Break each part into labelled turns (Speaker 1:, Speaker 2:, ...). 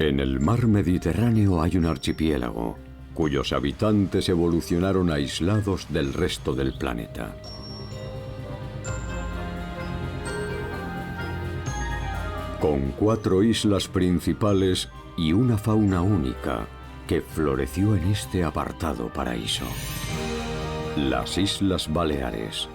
Speaker 1: En el mar Mediterráneo hay un archipiélago, cuyos habitantes evolucionaron aislados del resto del planeta. Con 4 islas principales y una fauna única que floreció en este apartado paraíso. Las Islas Baleares.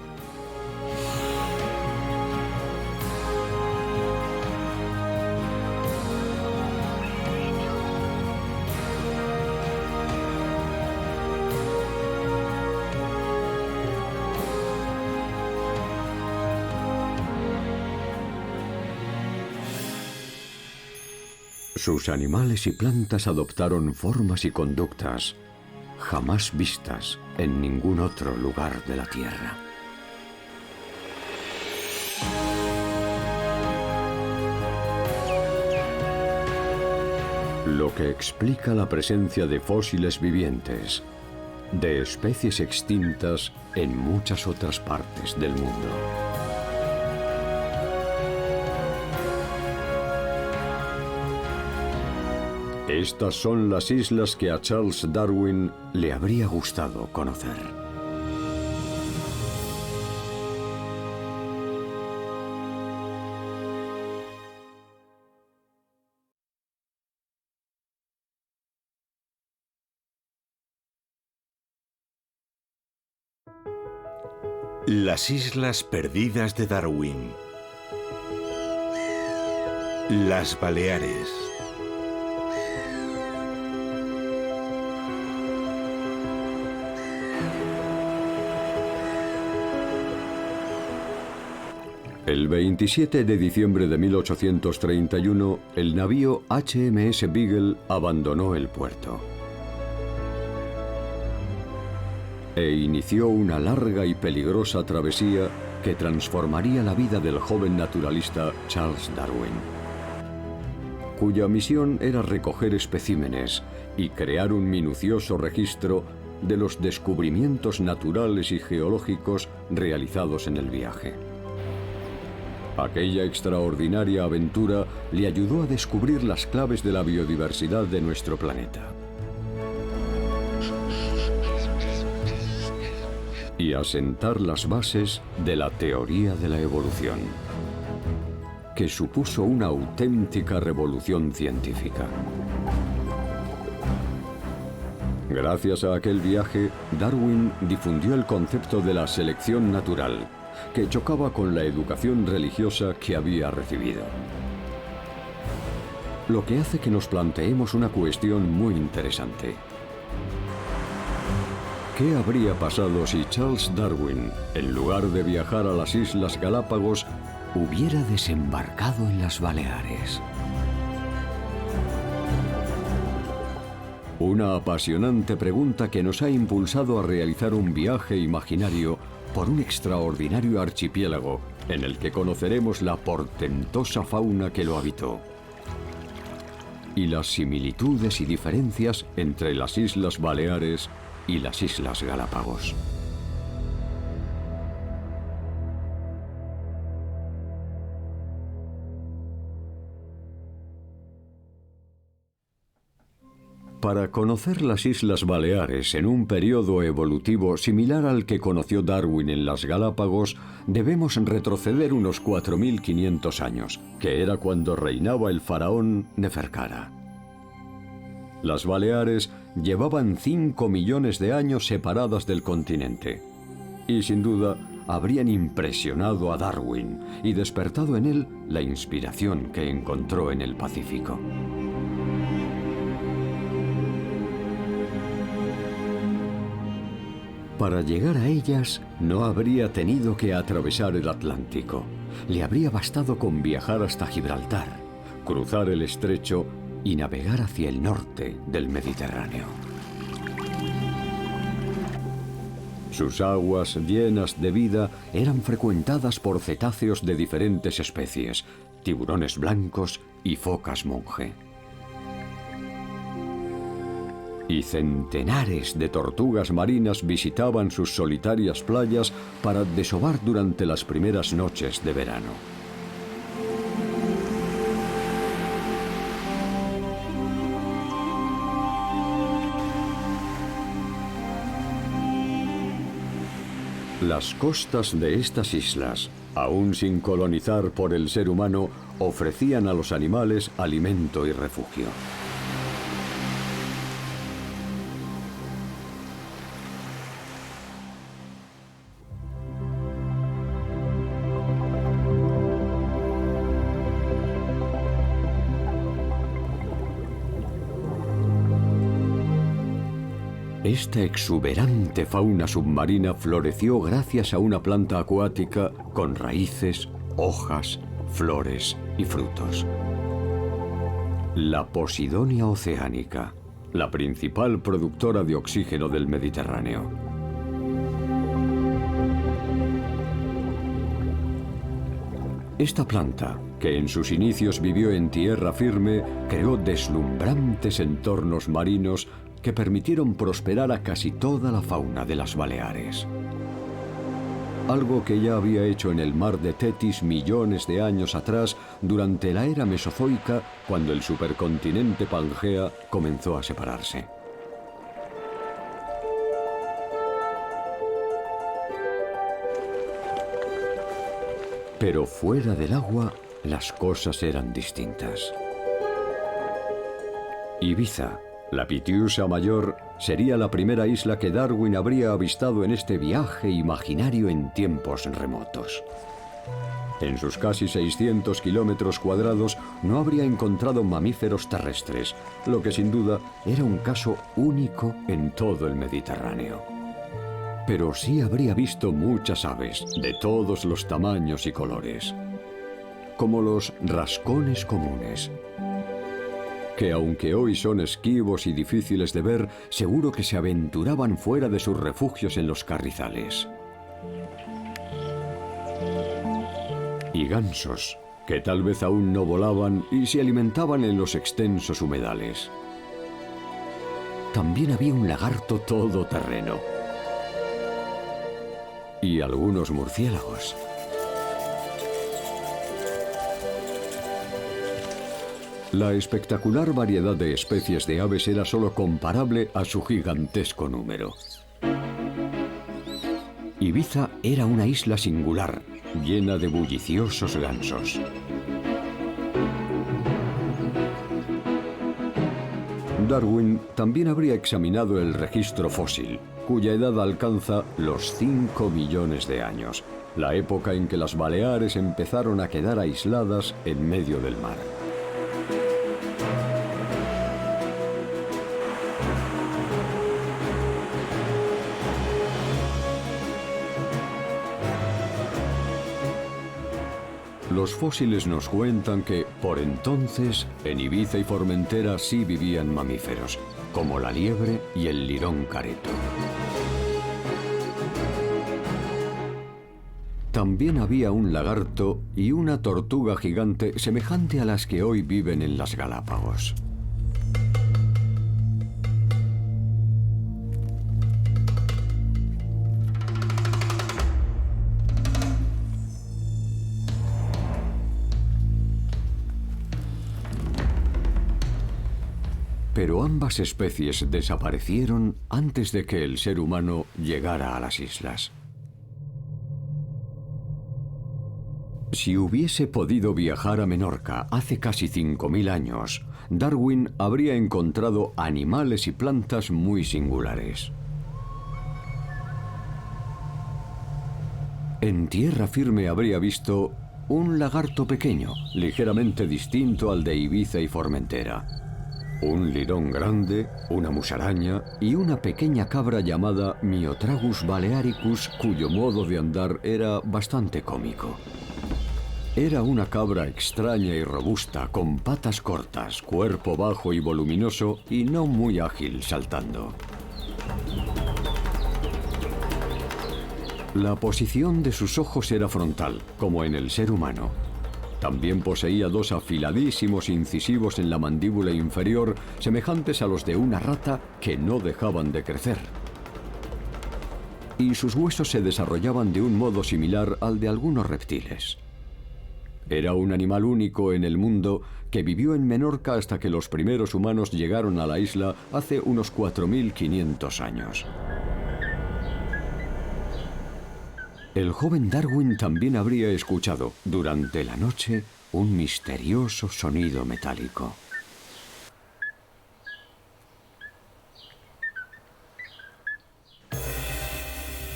Speaker 1: Sus animales y plantas adoptaron formas y conductas jamás vistas en ningún otro lugar de la Tierra. Lo que explica la presencia de fósiles vivientes, de especies extintas en muchas otras partes del mundo. Estas son las islas que a Charles Darwin le habría gustado conocer.
Speaker 2: Las Islas Perdidas de Darwin. Las Baleares.
Speaker 1: El 27 de diciembre de 1831, el navío HMS Beagle abandonó el puerto e inició una larga y peligrosa travesía que transformaría la vida del joven naturalista Charles Darwin, cuya misión era recoger especímenes y crear un minucioso registro de los descubrimientos naturales y geológicos realizados en el viaje. Aquella extraordinaria aventura le ayudó a descubrir las claves de la biodiversidad de nuestro planeta y a sentar las bases de la teoría de la evolución, que supuso una auténtica revolución científica. Gracias a aquel viaje, Darwin difundió el concepto de la selección natural, que chocaba con la educación religiosa que había recibido. Lo que hace que nos planteemos una cuestión muy interesante. ¿Qué habría pasado si Charles Darwin, en lugar de viajar a las Islas Galápagos, hubiera desembarcado en las Baleares? Una apasionante pregunta que nos ha impulsado a realizar un viaje imaginario por un extraordinario archipiélago en el que conoceremos la portentosa fauna que lo habitó y las similitudes y diferencias entre las Islas Baleares y las Islas Galápagos. Para conocer las Islas Baleares en un periodo evolutivo similar al que conoció Darwin en las Galápagos, debemos retroceder unos 4.500 años, que era cuando reinaba el faraón Neferkara. Las Baleares llevaban 5 millones de años separadas del continente, y sin duda habrían impresionado a Darwin y despertado en él la inspiración que encontró en el Pacífico. Para llegar a ellas no habría tenido que atravesar el Atlántico. Le habría bastado con viajar hasta Gibraltar, cruzar el estrecho y navegar hacia el norte del Mediterráneo. Sus aguas, llenas de vida, eran frecuentadas por cetáceos de diferentes especies, tiburones blancos y focas monje. Y centenares de tortugas marinas visitaban sus solitarias playas para desovar durante las primeras noches de verano. Las costas de estas islas, aún sin colonizar por el ser humano, ofrecían a los animales alimento y refugio. Esta exuberante fauna submarina floreció gracias a una planta acuática con raíces, hojas, flores y frutos. La Posidonia oceanica, la principal productora de oxígeno del Mediterráneo. Esta planta, que en sus inicios vivió en tierra firme, creó deslumbrantes entornos marinos que permitieron prosperar a casi toda la fauna de las Baleares. Algo que ya había hecho en el mar de Tetis millones de años atrás, durante la era mesozoica, cuando el supercontinente Pangea comenzó a separarse. Pero fuera del agua, las cosas eran distintas. Ibiza, la Pitiusa Mayor, sería la primera isla que Darwin habría avistado en este viaje imaginario en tiempos remotos. En sus casi 600 kilómetros cuadrados no habría encontrado mamíferos terrestres, lo que sin duda era un caso único en todo el Mediterráneo. Pero sí habría visto muchas aves, de todos los tamaños y colores, como los rascones comunes, que aunque hoy son esquivos y difíciles de ver, seguro que se aventuraban fuera de sus refugios en los carrizales. Y gansos, que tal vez aún no volaban y se alimentaban en los extensos humedales. También había un lagarto todoterreno. Y algunos murciélagos. La espectacular variedad de especies de aves era solo comparable a su gigantesco número. Ibiza era una isla singular, llena de bulliciosos gansos. Darwin también habría examinado el registro fósil, cuya edad alcanza los 5 millones de años, la época en que las Baleares empezaron a quedar aisladas en medio del mar. Los fósiles nos cuentan que, por entonces, en Ibiza y Formentera sí vivían mamíferos, como la liebre y el lirón careto. También había un lagarto y una tortuga gigante semejante a las que hoy viven en las Galápagos. Pero ambas especies desaparecieron antes de que el ser humano llegara a las islas. Si hubiese podido viajar a Menorca hace casi 5.000 años, Darwin habría encontrado animales y plantas muy singulares. En tierra firme habría visto un lagarto pequeño, ligeramente distinto al de Ibiza y Formentera, un lirón grande, una musaraña y una pequeña cabra llamada Myotragus balearicus, cuyo modo de andar era bastante cómico. Era una cabra extraña y robusta, con patas cortas, cuerpo bajo y voluminoso y no muy ágil saltando. La posición de sus ojos era frontal, como en el ser humano. También poseía 2 afiladísimos incisivos en la mandíbula inferior, semejantes a los de una rata, que no dejaban de crecer. Y sus huesos se desarrollaban de un modo similar al de algunos reptiles. Era un animal único en el mundo que vivió en Menorca hasta que los primeros humanos llegaron a la isla hace unos 4.500 años. El joven Darwin también habría escuchado, durante la noche, un misterioso sonido metálico.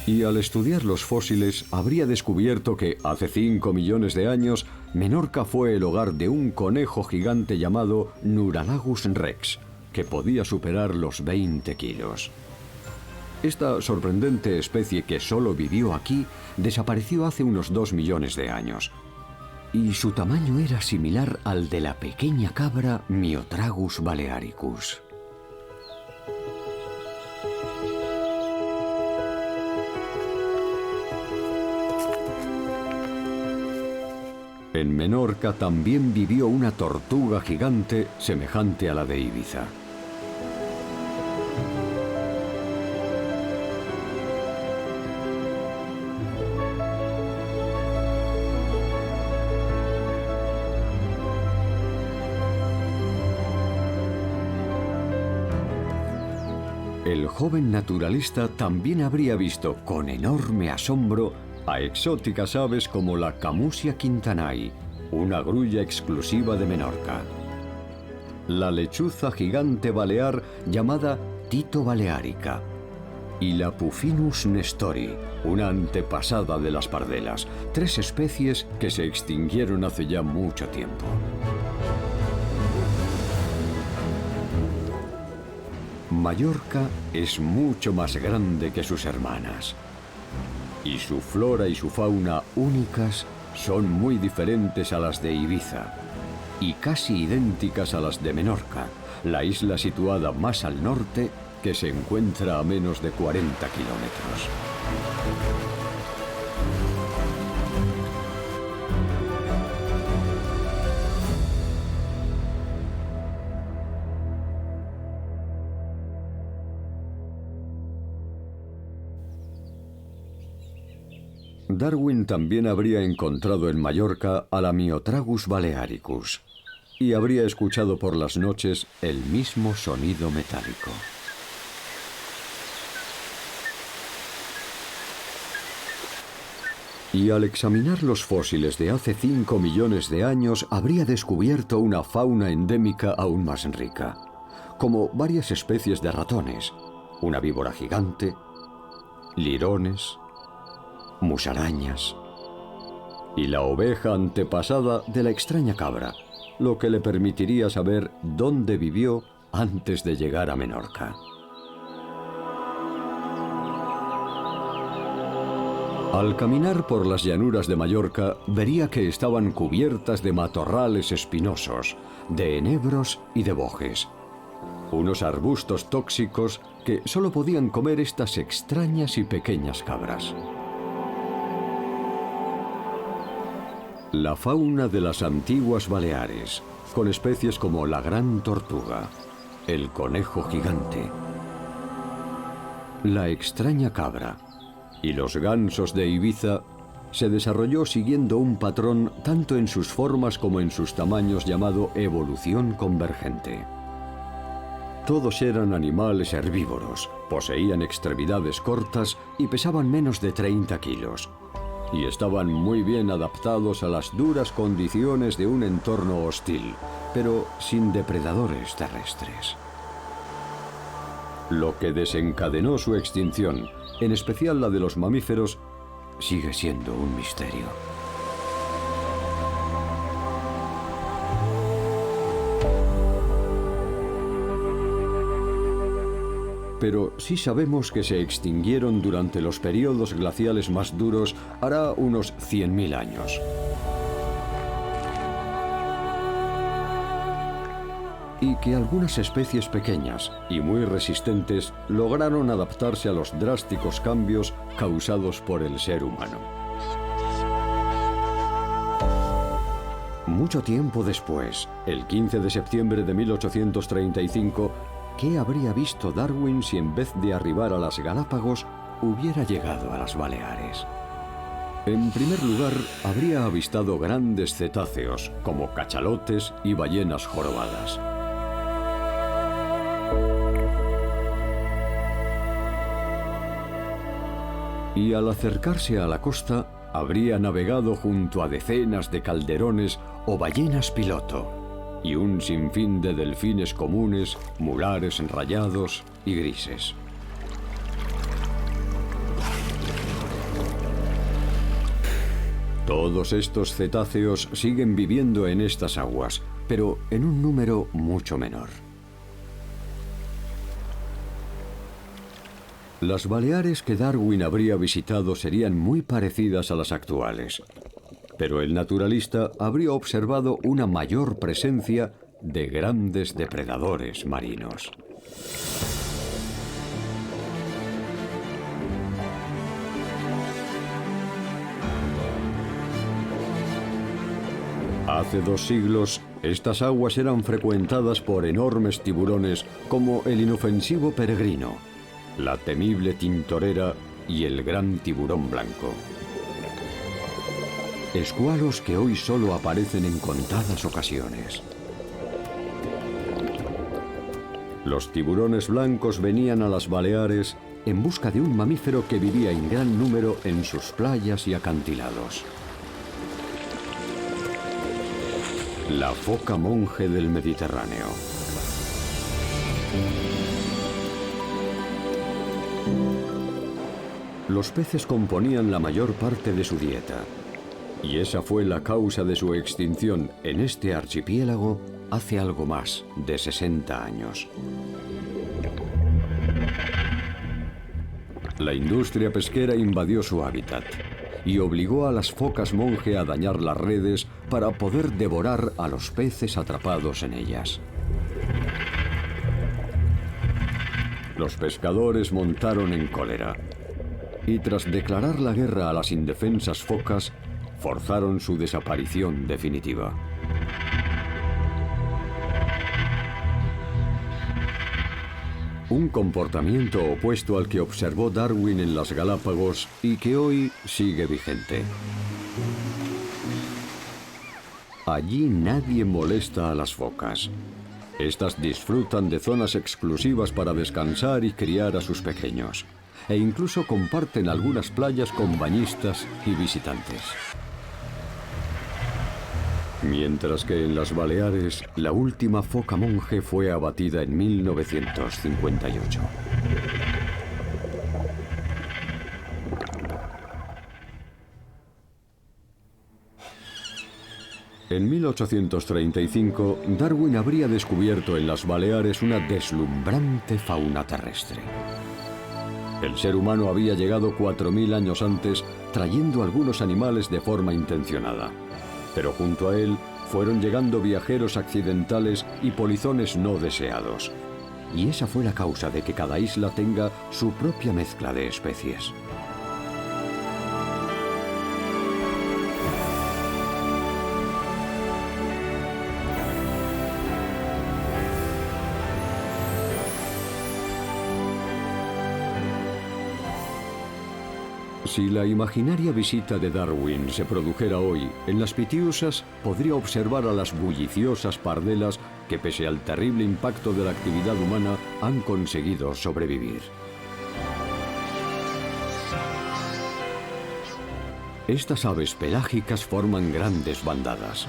Speaker 1: Y al estudiar los fósiles, habría descubierto que, hace 5 millones de años, Menorca fue el hogar de un conejo gigante llamado Nuralagus rex, que podía superar los 20 kilos. Esta sorprendente especie que solo vivió aquí, desapareció hace unos 2 millones de años. Y su tamaño era similar al de la pequeña cabra Myotragus balearicus. En Menorca también vivió una tortuga gigante semejante a la de Ibiza. El joven naturalista también habría visto con enorme asombro a exóticas aves como la Camusia quintanai, una grulla exclusiva de Menorca. La lechuza gigante balear llamada Tito balearica. Y la Puffinus nestori, una antepasada de las pardelas, 3 especies que se extinguieron hace ya mucho tiempo. Mallorca es mucho más grande que sus hermanas. Y su flora y su fauna únicas son muy diferentes a las de Ibiza y casi idénticas a las de Menorca, la isla situada más al norte que se encuentra a menos de 40 kilómetros. Darwin también habría encontrado en Mallorca a la Myotragus balearicus y habría escuchado por las noches el mismo sonido metálico. Y al examinar los fósiles de hace 5 millones de años, habría descubierto una fauna endémica aún más rica, como varias especies de ratones, una víbora gigante, lirones, musarañas y la oveja antepasada de la extraña cabra, lo que le permitiría saber dónde vivió antes de llegar a Menorca. Al caminar por las llanuras de Mallorca, vería que estaban cubiertas de matorrales espinosos, de enebros y de bojes, unos arbustos tóxicos que solo podían comer estas extrañas y pequeñas cabras. La fauna de las antiguas Baleares, con especies como la gran tortuga, el conejo gigante, la extraña cabra y los gansos de Ibiza, se desarrolló siguiendo un patrón tanto en sus formas como en sus tamaños llamado evolución convergente. Todos eran animales herbívoros, poseían extremidades cortas y pesaban menos de 30 kilos. Y estaban muy bien adaptados a las duras condiciones de un entorno hostil, pero sin depredadores terrestres. Lo que desencadenó su extinción, en especial la de los mamíferos, sigue siendo un misterio. Pero sí sabemos que se extinguieron durante los periodos glaciales más duros hará unos 100.000 años. Y que algunas especies pequeñas y muy resistentes lograron adaptarse a los drásticos cambios causados por el ser humano. Mucho tiempo después, el 15 de septiembre de 1835, ¿qué habría visto Darwin si en vez de arribar a las Galápagos hubiera llegado a las Baleares? En primer lugar, habría avistado grandes cetáceos, como cachalotes y ballenas jorobadas. Y al acercarse a la costa, habría navegado junto a decenas de calderones o ballenas piloto, y un sinfín de delfines comunes, mulares rayados y grises. Todos estos cetáceos siguen viviendo en estas aguas, pero en un número mucho menor. Las Baleares que Darwin habría visitado serían muy parecidas a las actuales, pero el naturalista habría observado una mayor presencia de grandes depredadores marinos. Hace 2 siglos, estas aguas eran frecuentadas por enormes tiburones como el inofensivo peregrino, la temible tintorera y el gran tiburón blanco. Escualos que hoy solo aparecen en contadas ocasiones. Los tiburones blancos venían a las Baleares en busca de un mamífero que vivía en gran número en sus playas y acantilados. La foca monje del Mediterráneo. Los peces componían la mayor parte de su dieta, y esa fue la causa de su extinción en este archipiélago hace algo más de 60 años. La industria pesquera invadió su hábitat y obligó a las focas monje a dañar las redes para poder devorar a los peces atrapados en ellas. Los pescadores montaron en cólera y tras declarar la guerra a las indefensas focas, forzaron su desaparición definitiva. Un comportamiento opuesto al que observó Darwin en las Galápagos y que hoy sigue vigente. Allí nadie molesta a las focas. Estas disfrutan de zonas exclusivas para descansar y criar a sus pequeños, e incluso comparten algunas playas con bañistas y visitantes. Mientras que en las Baleares, la última foca monje fue abatida en 1958. En 1835, Darwin habría descubierto en las Baleares una deslumbrante fauna terrestre. El ser humano había llegado 4000 años antes, trayendo algunos animales de forma intencionada. Pero junto a él fueron llegando viajeros accidentales y polizones no deseados. Y esa fue la causa de que cada isla tenga su propia mezcla de especies. Si la imaginaria visita de Darwin se produjera hoy, en las Pitiusas podría observar a las bulliciosas pardelas que, pese al terrible impacto de la actividad humana, han conseguido sobrevivir. Estas aves pelágicas forman grandes bandadas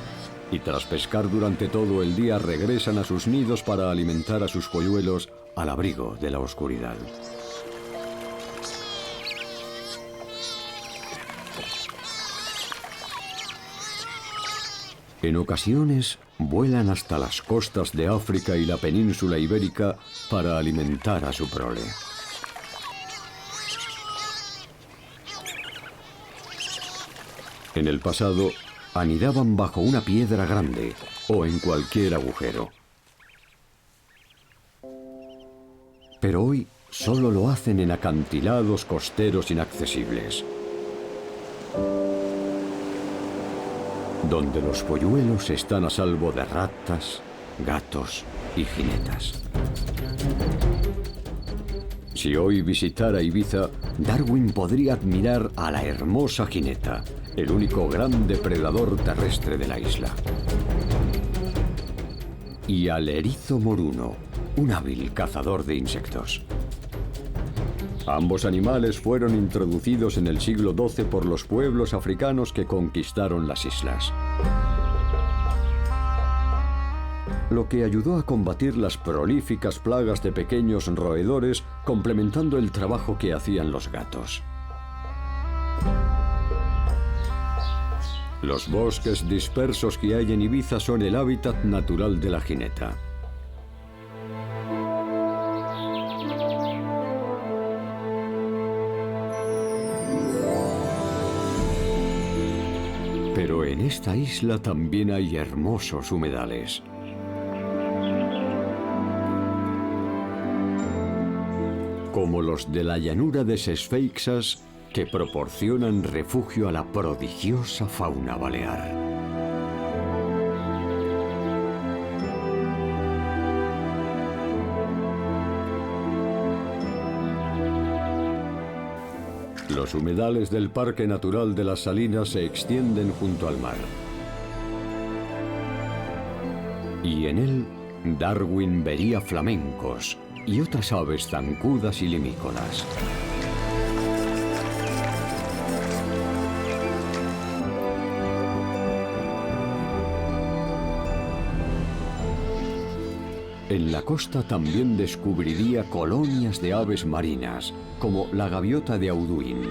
Speaker 1: y tras pescar durante todo el día regresan a sus nidos para alimentar a sus polluelos al abrigo de la oscuridad. En ocasiones, vuelan hasta las costas de África y la península ibérica para alimentar a su prole. En el pasado, anidaban bajo una piedra grande o en cualquier agujero. Pero hoy solo lo hacen en acantilados costeros inaccesibles, donde los polluelos están a salvo de ratas, gatos y jinetas. Si hoy visitara Ibiza, Darwin podría admirar a la hermosa jineta, el único gran depredador terrestre de la isla. Y al erizo moruno, un hábil cazador de insectos. Ambos animales fueron introducidos en el siglo XII por los pueblos africanos que conquistaron las islas, lo que ayudó a combatir las prolíficas plagas de pequeños roedores, complementando el trabajo que hacían los gatos. Los bosques dispersos que hay en Ibiza son el hábitat natural de la jineta. Pero en esta isla también hay hermosos humedales. Como los de la llanura de Ses Feixas, que proporcionan refugio a la prodigiosa fauna balear. Los humedales del Parque Natural de las Salinas se extienden junto al mar. Y en él, Darwin vería flamencos y otras aves zancudas y limícolas. En la costa también descubriría colonias de aves marinas, como la gaviota de Auduin.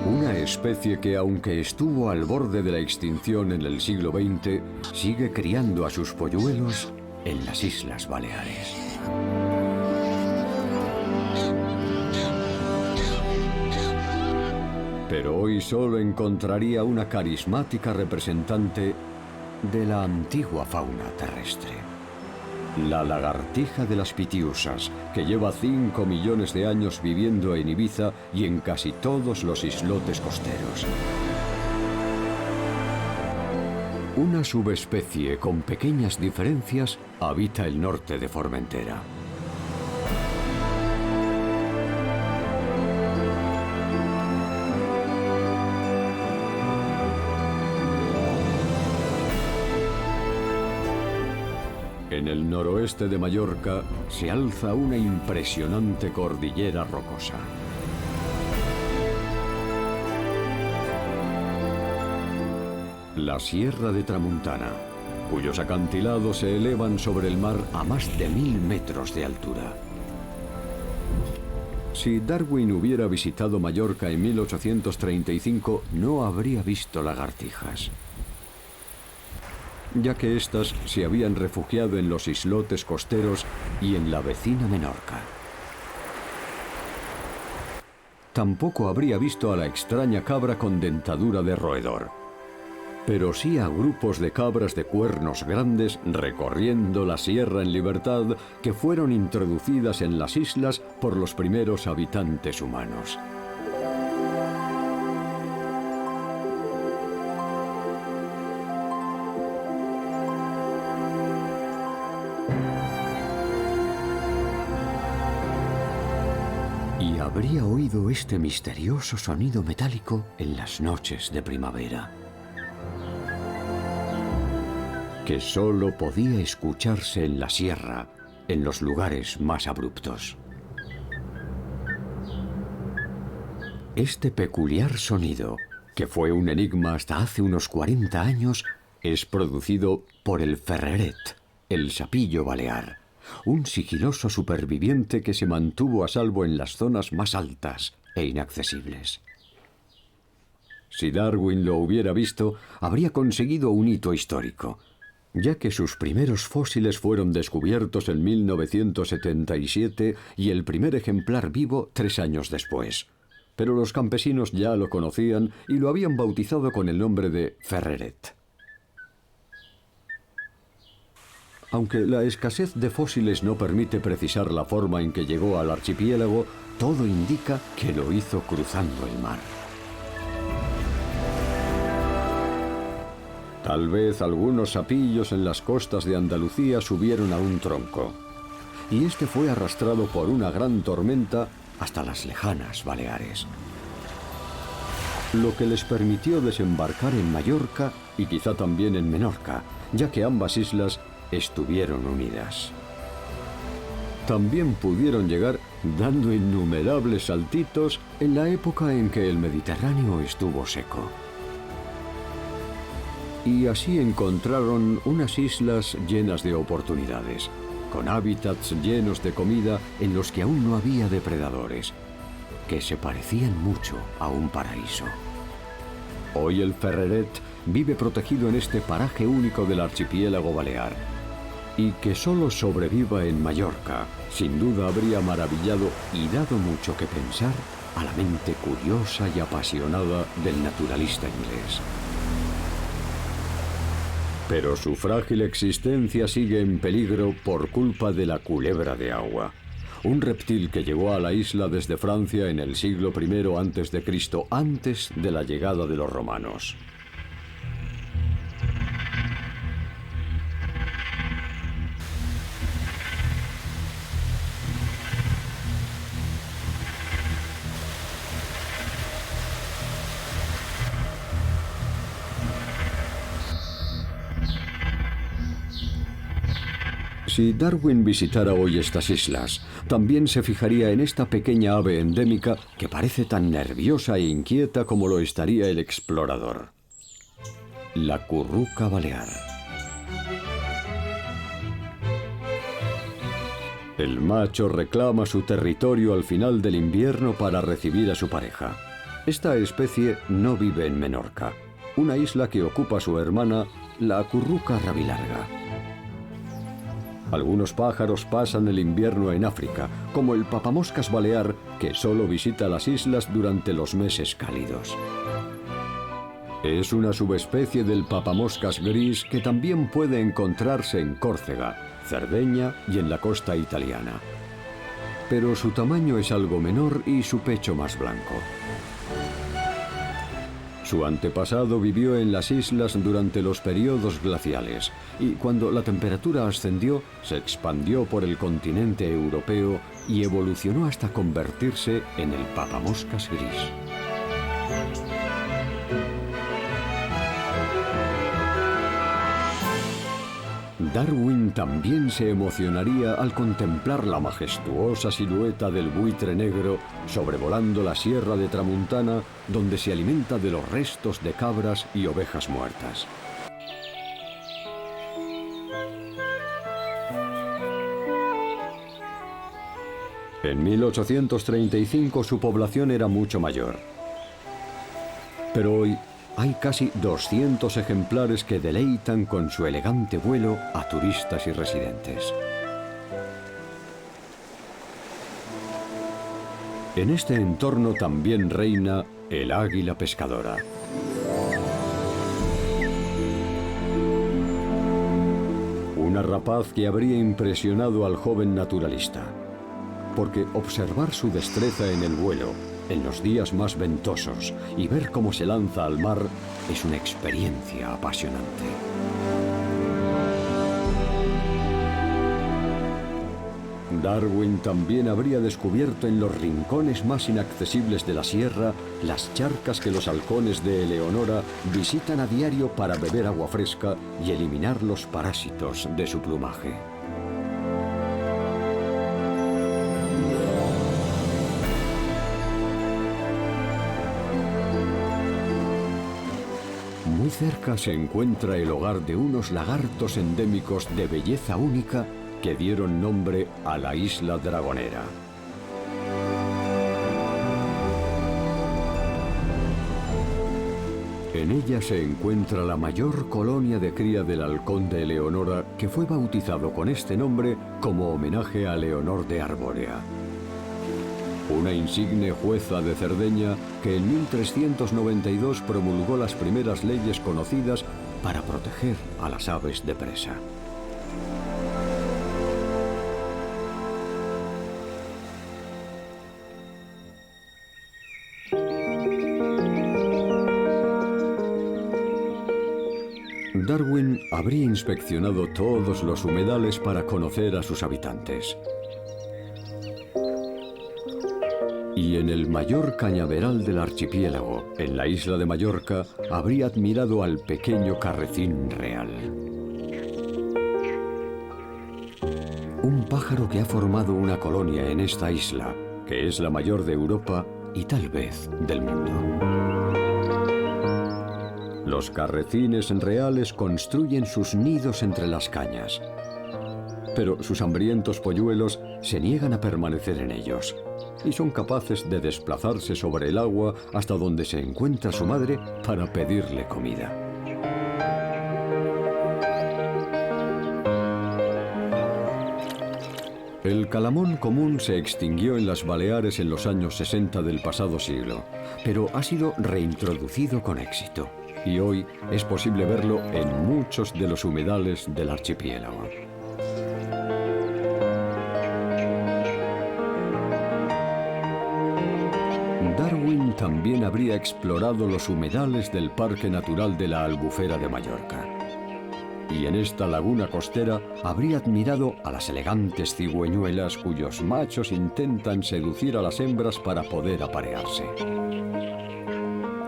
Speaker 1: Una especie que, aunque estuvo al borde de la extinción en el siglo XX, sigue criando a sus polluelos en las Islas Baleares. Pero hoy solo encontraría una carismática representante de la antigua fauna terrestre. La lagartija de las Pitiusas, que lleva 5 millones de años viviendo en Ibiza y en casi todos los islotes costeros. Una subespecie con pequeñas diferencias habita el norte de Formentera. En el noroeste de Mallorca se alza una impresionante cordillera rocosa. La Sierra de Tramuntana, cuyos acantilados se elevan sobre el mar a más de 1000 metros de altura. Si Darwin hubiera visitado Mallorca en 1835, no habría visto lagartijas, ya que éstas se habían refugiado en los islotes costeros y en la vecina Menorca. Tampoco habría visto a la extraña cabra con dentadura de roedor, pero sí a grupos de cabras de cuernos grandes recorriendo la sierra en libertad, que fueron introducidas en las islas por los primeros habitantes humanos. Y habría oído este misterioso sonido metálico en las noches de primavera, que solo podía escucharse en la sierra, en los lugares más abruptos. Este peculiar sonido, que fue un enigma hasta hace unos 40 años, es producido por el ferreret, el sapillo balear, un sigiloso superviviente que se mantuvo a salvo en las zonas más altas e inaccesibles. Si Darwin lo hubiera visto, habría conseguido un hito histórico, ya que sus primeros fósiles fueron descubiertos en 1977 y el primer ejemplar vivo 3 años después. Pero los campesinos ya lo conocían y lo habían bautizado con el nombre de ferreret. Aunque la escasez de fósiles no permite precisar la forma en que llegó al archipiélago, todo indica que lo hizo cruzando el mar. Tal vez algunos sapillos en las costas de Andalucía subieron a un tronco, y este fue arrastrado por una gran tormenta hasta las lejanas Baleares, lo que les permitió desembarcar en Mallorca y quizá también en Menorca, ya que ambas islas estuvieron unidas. también pudieron llegar dando innumerables saltitos en la época en que el Mediterráneo estuvo seco. Y así encontraron unas islas llenas de oportunidades, con hábitats llenos de comida en los que aún no había depredadores, que se parecían mucho a un paraíso. Hoy el Ferreret vive protegido en este paraje único del archipiélago balear, y que solo sobreviva en Mallorca, sin duda habría maravillado y dado mucho que pensar a la mente curiosa y apasionada del naturalista inglés. Pero su frágil existencia sigue en peligro por culpa de la culebra de agua, un reptil que llegó a la isla desde Francia en el siglo I a.C., antes de la llegada de los romanos. Si Darwin visitara hoy estas islas, también se fijaría en esta pequeña ave endémica que parece tan nerviosa e inquieta como lo estaría el explorador. La curruca balear. El macho reclama su territorio al final del invierno para recibir a su pareja. Esta especie no vive en Menorca, una isla que ocupa su hermana, la curruca rabilarga. Algunos pájaros pasan el invierno en África, como el papamoscas balear, que solo visita las islas durante los meses cálidos. Es una subespecie del papamoscas gris que también puede encontrarse en Córcega, Cerdeña y en la costa italiana. Pero su tamaño es algo menor y su pecho más blanco. Su antepasado vivió en las islas durante los periodos glaciales y cuando la temperatura ascendió, se expandió por el continente europeo y evolucionó hasta convertirse en el papamoscas gris. Darwin también se emocionaría al contemplar la majestuosa silueta del buitre negro sobrevolando la Sierra de Tramuntana, donde se alimenta de los restos de cabras y ovejas muertas. En 1835 su población era mucho mayor. Pero hoy hay casi 200 ejemplares que deleitan con su elegante vuelo a turistas y residentes. En este entorno también reina el águila pescadora. Una rapaz que habría impresionado al joven naturalista, porque observar su destreza en el vuelo, en los días más ventosos, y ver cómo se lanza al mar es una experiencia apasionante. Darwin también habría descubierto en los rincones más inaccesibles de la sierra las charcas que los halcones de Eleonora visitan a diario para beber agua fresca y eliminar los parásitos de su plumaje. Muy cerca se encuentra el hogar de unos lagartos endémicos de belleza única que dieron nombre a la isla Dragonera. En ella se encuentra la mayor colonia de cría del halcón de Eleonora, que fue bautizado con este nombre como homenaje a Leonor de Arbórea, una insigne jueza de Cerdeña que en 1392 promulgó las primeras leyes conocidas para proteger a las aves de presa. Darwin habría inspeccionado todos los humedales para conocer a sus habitantes. Y en el mayor cañaveral del archipiélago, en la isla de Mallorca, habría admirado al pequeño carrecín real. Un pájaro que ha formado una colonia en esta isla, que es la mayor de Europa y tal vez del mundo. Los carrecines reales construyen sus nidos entre las cañas, pero sus hambrientos polluelos se niegan a permanecer en ellos y son capaces de desplazarse sobre el agua hasta donde se encuentra su madre para pedirle comida. El calamón común se extinguió en las Baleares en los años 60 del pasado siglo, pero ha sido reintroducido con éxito y hoy es posible verlo en muchos de los humedales del archipiélago. Darwin también habría explorado los humedales del Parque Natural de la Albufera de Mallorca. Y en esta laguna costera habría admirado a las elegantes cigüeñuelas cuyos machos intentan seducir a las hembras para poder aparearse.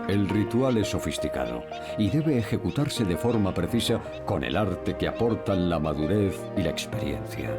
Speaker 1: El ritual es sofisticado y debe ejecutarse de forma precisa con el arte que aportan la madurez y la experiencia.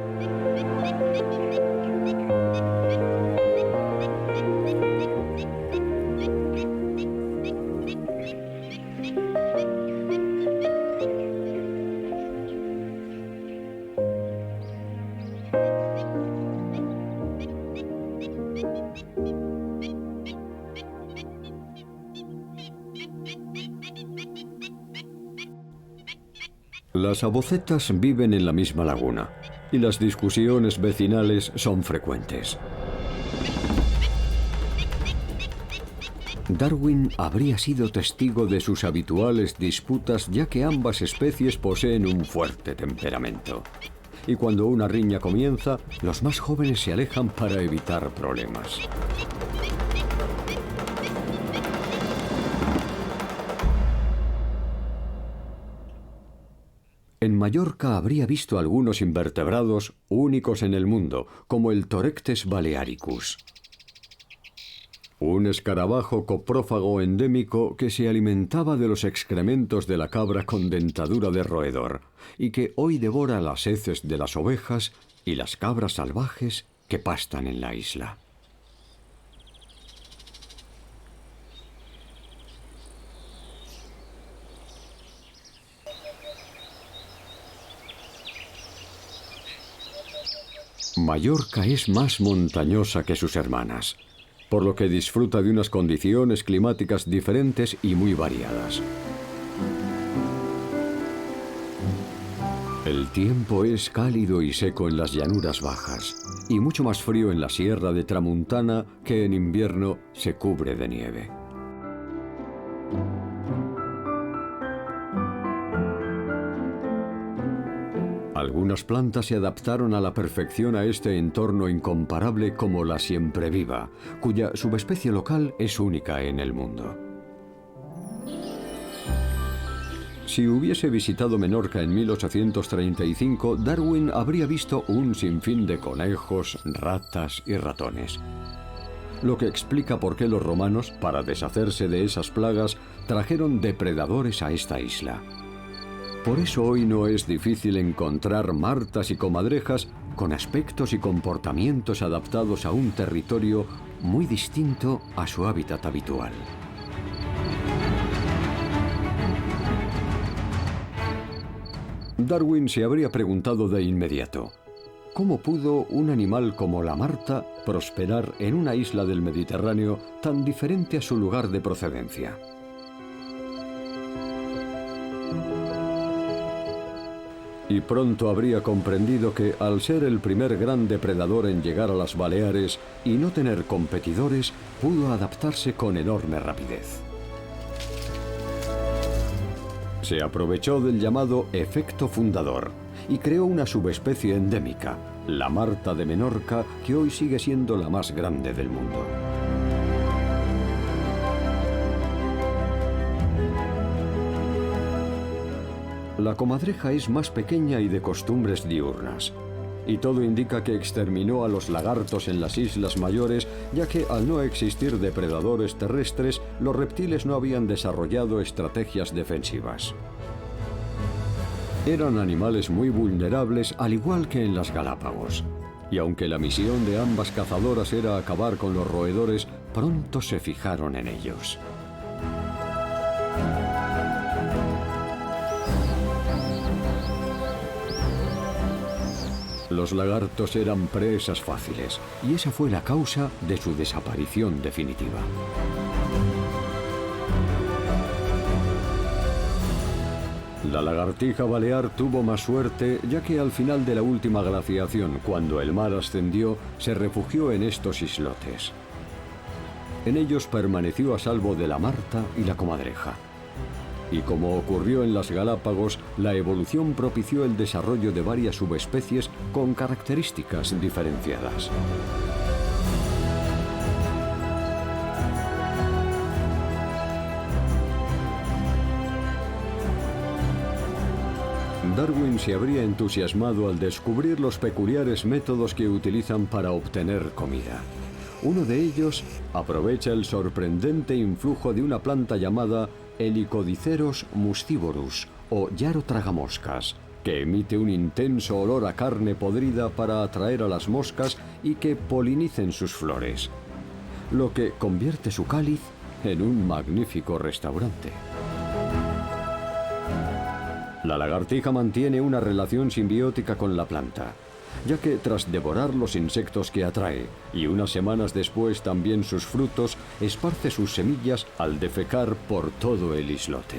Speaker 1: Las abocetas viven en la misma laguna y las discusiones vecinales son frecuentes. Darwin habría sido testigo de sus habituales disputas, ya que ambas especies poseen un fuerte temperamento. Y cuando una riña comienza, los más jóvenes se alejan para evitar problemas. En Mallorca habría visto algunos invertebrados únicos en el mundo, como el Torectes balearicus, un escarabajo coprófago endémico que se alimentaba de los excrementos de la cabra con dentadura de roedor y que hoy devora las heces de las ovejas y las cabras salvajes que pastan en la isla. Mallorca es más montañosa que sus hermanas, por lo que disfruta de unas condiciones climáticas diferentes y muy variadas. El tiempo es cálido y seco en las llanuras bajas, y mucho más frío en la Sierra de Tramuntana, que en invierno se cubre de nieve. Algunas plantas se adaptaron a la perfección a este entorno incomparable, como la siempreviva, cuya subespecie local es única en el mundo. Si hubiese visitado Menorca en 1835, Darwin habría visto un sinfín de conejos, ratas y ratones. Lo que explica por qué los romanos, para deshacerse de esas plagas, trajeron depredadores a esta isla. Por eso hoy no es difícil encontrar martas y comadrejas con aspectos y comportamientos adaptados a un territorio muy distinto a su hábitat habitual. Darwin se habría preguntado de inmediato, ¿cómo pudo un animal como la marta prosperar en una isla del Mediterráneo tan diferente a su lugar de procedencia? Y pronto habría comprendido que, al ser el primer gran depredador en llegar a las Baleares y no tener competidores, pudo adaptarse con enorme rapidez. Se aprovechó del llamado efecto fundador y creó una subespecie endémica, la marta de Menorca, que hoy sigue siendo la más grande del mundo. La comadreja es más pequeña y de costumbres diurnas, y todo indica que exterminó a los lagartos en las Islas Mayores, ya que al no existir depredadores terrestres, los reptiles no habían desarrollado estrategias defensivas. Eran animales muy vulnerables, al igual que en las Galápagos. Y aunque la misión de ambas cazadoras era acabar con los roedores, pronto se fijaron en ellos. Los lagartos eran presas fáciles, y esa fue la causa de su desaparición definitiva. La lagartija balear tuvo más suerte, ya que al final de la última glaciación, cuando el mar ascendió, se refugió en estos islotes. En ellos permaneció a salvo de la marta y la comadreja. Y como ocurrió en las Galápagos, la evolución propició el desarrollo de varias subespecies con características diferenciadas. Darwin se habría entusiasmado al descubrir los peculiares métodos que utilizan para obtener comida. Uno de ellos aprovecha el sorprendente influjo de una planta llamada Helicodiceros mustivorus o yaro tragamoscas, que emite un intenso olor a carne podrida para atraer a las moscas y que polinicen sus flores, lo que convierte su cáliz en un magnífico restaurante. La lagartija mantiene una relación simbiótica con la planta, ya que tras devorar los insectos que atrae y unas semanas después también sus frutos, esparce sus semillas al defecar por todo el islote.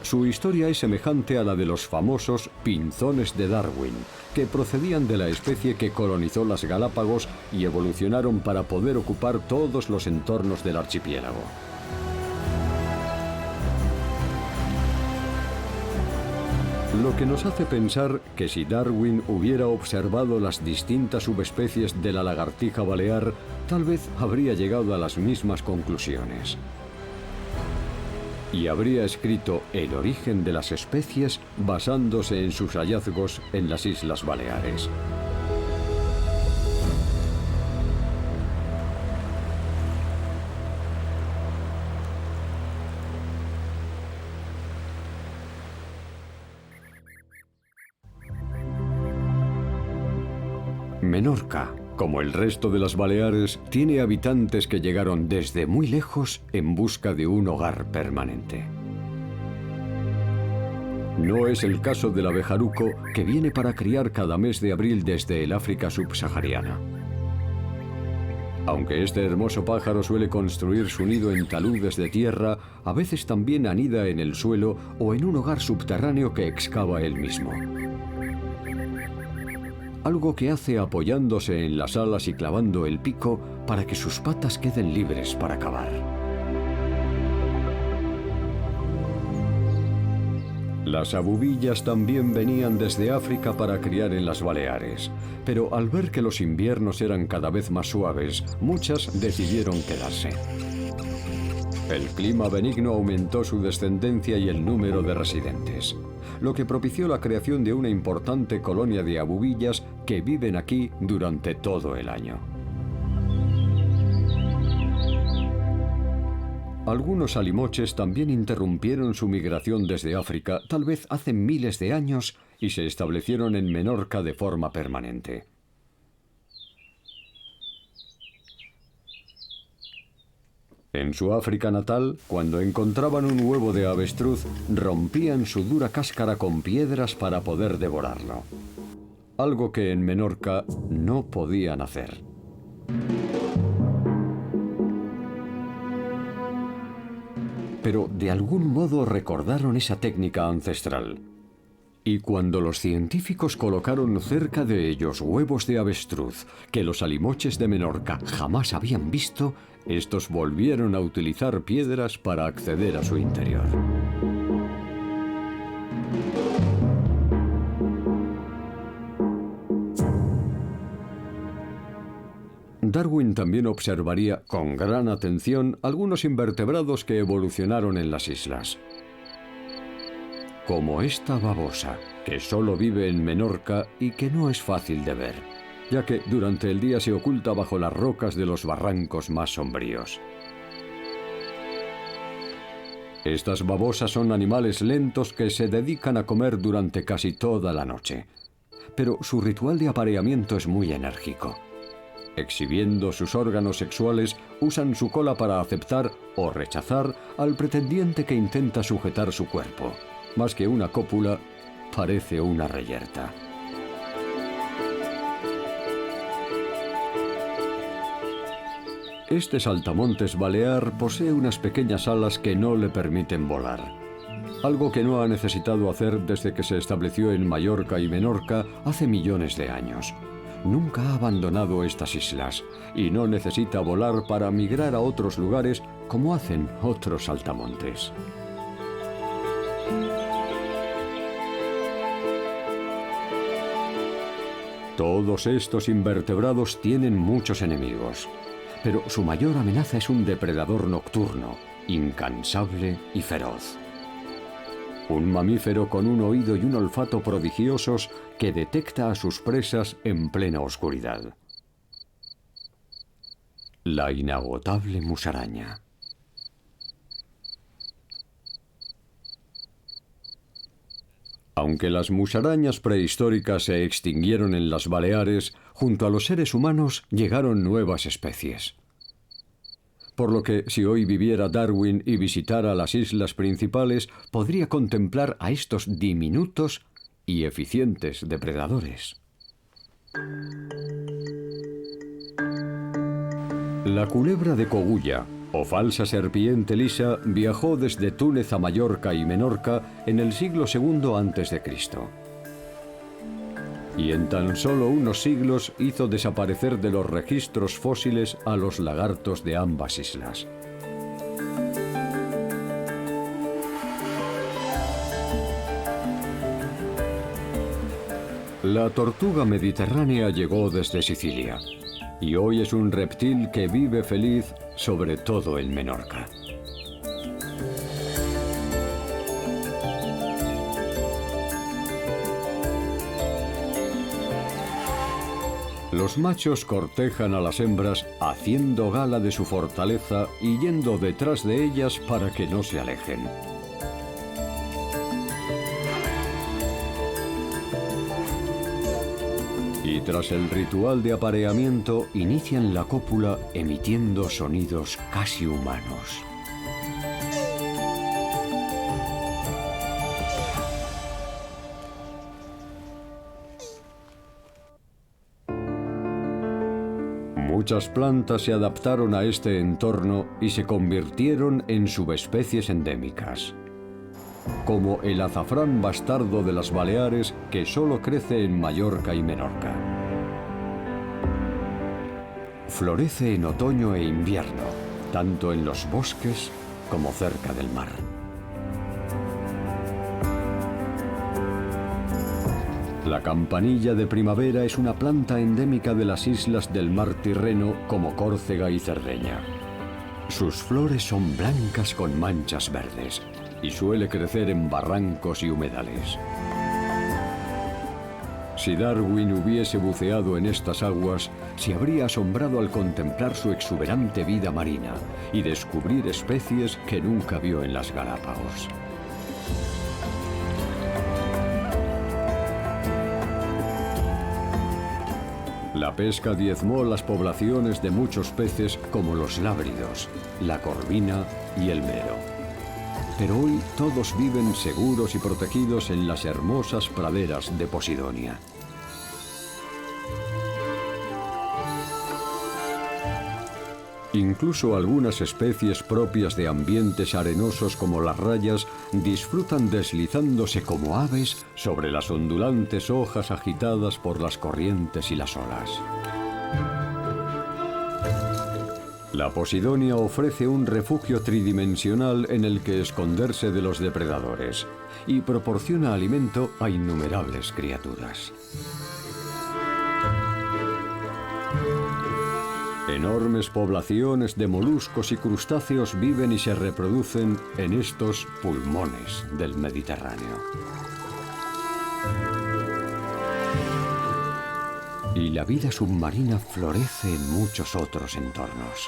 Speaker 1: Su historia es semejante a la de los famosos pinzones de Darwin, que procedían de la especie que colonizó las Galápagos y evolucionaron para poder ocupar todos los entornos del archipiélago. Lo que nos hace pensar que si Darwin hubiera observado las distintas subespecies de la lagartija balear, tal vez habría llegado a las mismas conclusiones. Y habría escrito el origen de las especies basándose en sus hallazgos en las Islas Baleares. Menorca, como el resto de las Baleares, tiene habitantes que llegaron desde muy lejos en busca de un hogar permanente. No es el caso del abejaruco, que viene para criar cada mes de abril desde el África subsahariana. Aunque este hermoso pájaro suele construir su nido en taludes de tierra, a veces también anida en el suelo o en un hogar subterráneo que excava él mismo. Algo que hace apoyándose en las alas y clavando el pico para que sus patas queden libres para cavar. Las abubillas también venían desde África para criar en las Baleares, pero al ver que los inviernos eran cada vez más suaves, muchas decidieron quedarse. El clima benigno aumentó su descendencia y el número de residentes, lo que propició la creación de una importante colonia de abubillas que viven aquí durante todo el año. Algunos alimoches también interrumpieron su migración desde África, tal vez hace miles de años, y se establecieron en Menorca de forma permanente. En su África natal, cuando encontraban un huevo de avestruz, rompían su dura cáscara con piedras para poder devorarlo. Algo que en Menorca no podían hacer. Pero de algún modo recordaron esa técnica ancestral. Y cuando los científicos colocaron cerca de ellos huevos de avestruz que los alimoches de Menorca jamás habían visto, estos volvieron a utilizar piedras para acceder a su interior. Darwin también observaría con gran atención algunos invertebrados que evolucionaron en las islas. Como esta babosa, que solo vive en Menorca y que no es fácil de ver, ya que durante el día se oculta bajo las rocas de los barrancos más sombríos. Estas babosas son animales lentos que se dedican a comer durante casi toda la noche. Pero su ritual de apareamiento es muy enérgico. Exhibiendo sus órganos sexuales, usan su cola para aceptar o rechazar al pretendiente que intenta sujetar su cuerpo. Más que una cópula, parece una reyerta. Este saltamontes balear posee unas pequeñas alas que no le permiten volar. Algo que no ha necesitado hacer desde que se estableció en Mallorca y Menorca hace millones de años. Nunca ha abandonado estas islas y no necesita volar para migrar a otros lugares como hacen otros saltamontes. Todos estos invertebrados tienen muchos enemigos, pero su mayor amenaza es un depredador nocturno, incansable y feroz. Un mamífero con un oído y un olfato prodigiosos que detecta a sus presas en plena oscuridad. La inagotable musaraña. Aunque las musarañas prehistóricas se extinguieron en las Baleares, junto a los seres humanos llegaron nuevas especies. Por lo que, si hoy viviera Darwin y visitara las islas principales, podría contemplar a estos diminutos y eficientes depredadores. La culebra de Cogulla, o falsa serpiente lisa, viajó desde Túnez a Mallorca y Menorca en el siglo II a.C. Y en tan solo unos siglos hizo desaparecer de los registros fósiles a los lagartos de ambas islas. La tortuga mediterránea llegó desde Sicilia, y hoy es un reptil que vive feliz sobre todo en Menorca. Los machos cortejan a las hembras haciendo gala de su fortaleza y yendo detrás de ellas para que no se alejen. Y tras el ritual de apareamiento inician la cópula emitiendo sonidos casi humanos. Muchas plantas se adaptaron a este entorno y se convirtieron en subespecies endémicas, como el azafrán bastardo de las Baleares, que solo crece en Mallorca y Menorca. Florece en otoño e invierno, tanto en los bosques como cerca del mar. La campanilla de primavera es una planta endémica de las islas del mar Tirreno como Córcega y Cerdeña. Sus flores son blancas con manchas verdes y suele crecer en barrancos y humedales. Si Darwin hubiese buceado en estas aguas, se habría asombrado al contemplar su exuberante vida marina y descubrir especies que nunca vio en las Galápagos. La pesca diezmó las poblaciones de muchos peces como los lábridos, la corvina y el mero. Pero hoy todos viven seguros y protegidos en las hermosas praderas de Posidonia. Incluso algunas especies propias de ambientes arenosos como las rayas disfrutan deslizándose como aves sobre las ondulantes hojas agitadas por las corrientes y las olas. La Posidonia ofrece un refugio tridimensional en el que esconderse de los depredadores y proporciona alimento a innumerables criaturas. Enormes poblaciones de moluscos y crustáceos viven y se reproducen en estos pulmones del Mediterráneo. Y la vida submarina florece en muchos otros entornos.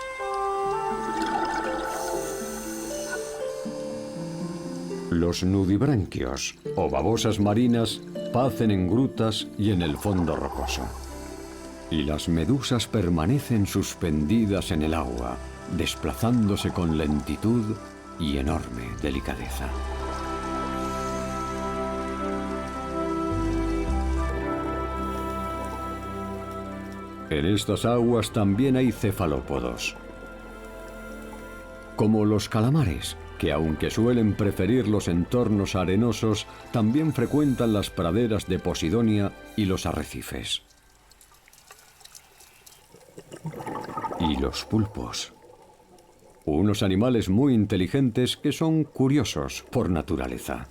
Speaker 1: Los nudibranquios, o babosas marinas, pacen en grutas y en el fondo rocoso. Y las medusas permanecen suspendidas en el agua, desplazándose con lentitud y enorme delicadeza. En estas aguas también hay cefalópodos, como los calamares, que aunque suelen preferir los entornos arenosos, también frecuentan las praderas de Posidonia y los arrecifes. Y los pulpos, unos animales muy inteligentes que son curiosos por naturaleza.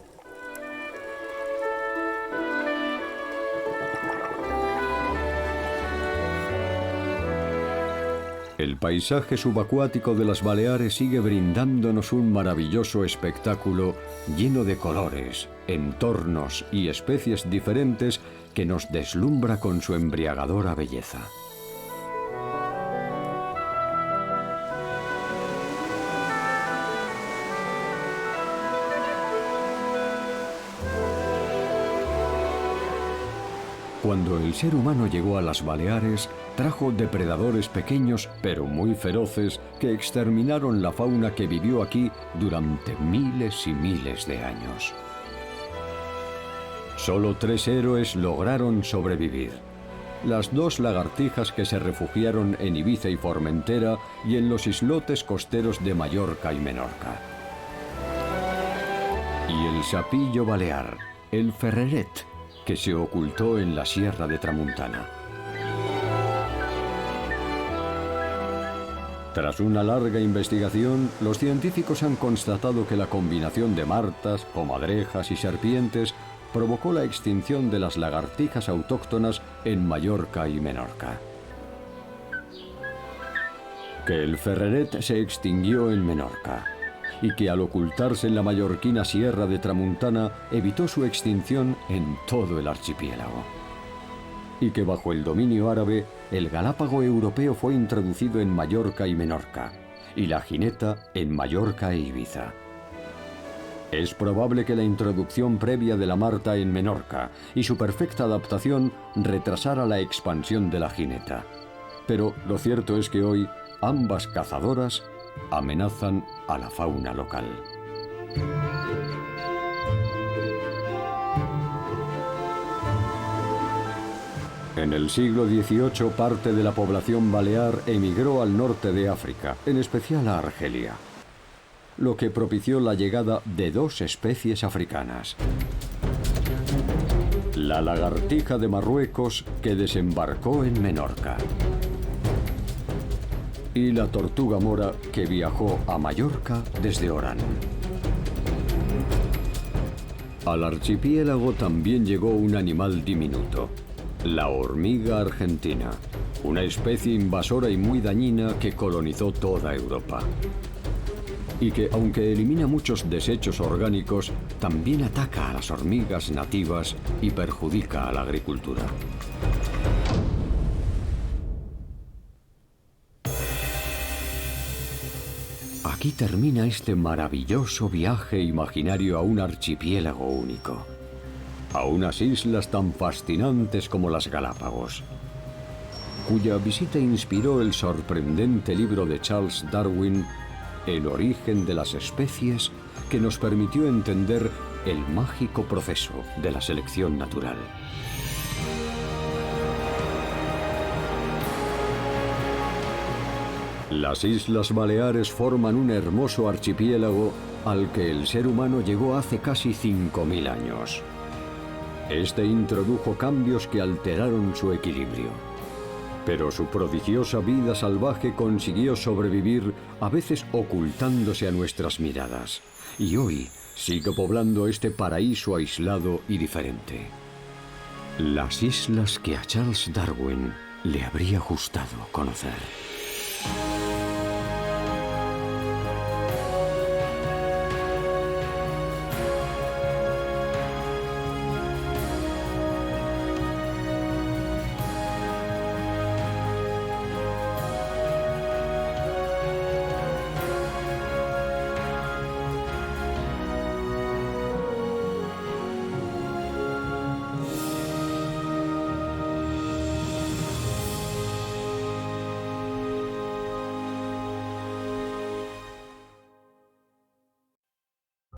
Speaker 1: El paisaje subacuático de las Baleares sigue brindándonos un maravilloso espectáculo lleno de colores, entornos y especies diferentes que nos deslumbra con su embriagadora belleza. Cuando el ser humano llegó a las Baleares, trajo depredadores pequeños pero muy feroces que exterminaron la fauna que vivió aquí durante miles y miles de años. Solo 3 héroes lograron sobrevivir: las 2 lagartijas que se refugiaron en Ibiza y Formentera y en los islotes costeros de Mallorca y Menorca. Y el sapillo balear, el ferreret, que se ocultó en la Sierra de Tramuntana. Tras una larga investigación, los científicos han constatado que la combinación de martas, comadrejas y serpientes provocó la extinción de las lagartijas autóctonas en Mallorca y Menorca. Que el ferreret se extinguió en Menorca y que al ocultarse en la mallorquina Sierra de Tramuntana evitó su extinción en todo el archipiélago. Y que bajo el dominio árabe, el galápago europeo fue introducido en Mallorca y Menorca, y la jineta en Mallorca e Ibiza. Es probable que la introducción previa de la marta en Menorca y su perfecta adaptación retrasara la expansión de la jineta. Pero lo cierto es que hoy ambas cazadoras amenazan a la fauna local. En el siglo XVIII, parte de la población balear emigró al norte de África, en especial a Argelia, lo que propició la llegada de 2 especies africanas: la lagartija de Marruecos, que desembarcó en Menorca, y la tortuga mora, que viajó a Mallorca desde Orán. Al archipiélago también llegó un animal diminuto: la hormiga argentina, una especie invasora y muy dañina que colonizó toda Europa. Y que, aunque elimina muchos desechos orgánicos, también ataca a las hormigas nativas y perjudica a la agricultura. Aquí termina este maravilloso viaje imaginario a un archipiélago único, a unas islas tan fascinantes como las Galápagos, cuya visita inspiró el sorprendente libro de Charles Darwin, El origen de las especies, que nos permitió entender el mágico proceso de la selección natural. Las Islas Baleares forman un hermoso archipiélago al que el ser humano llegó hace casi 5000 años. Este introdujo cambios que alteraron su equilibrio, pero su prodigiosa vida salvaje consiguió sobrevivir, a veces ocultándose a nuestras miradas, y hoy sigue poblando este paraíso aislado y diferente. Las islas que a Charles Darwin le habría gustado conocer.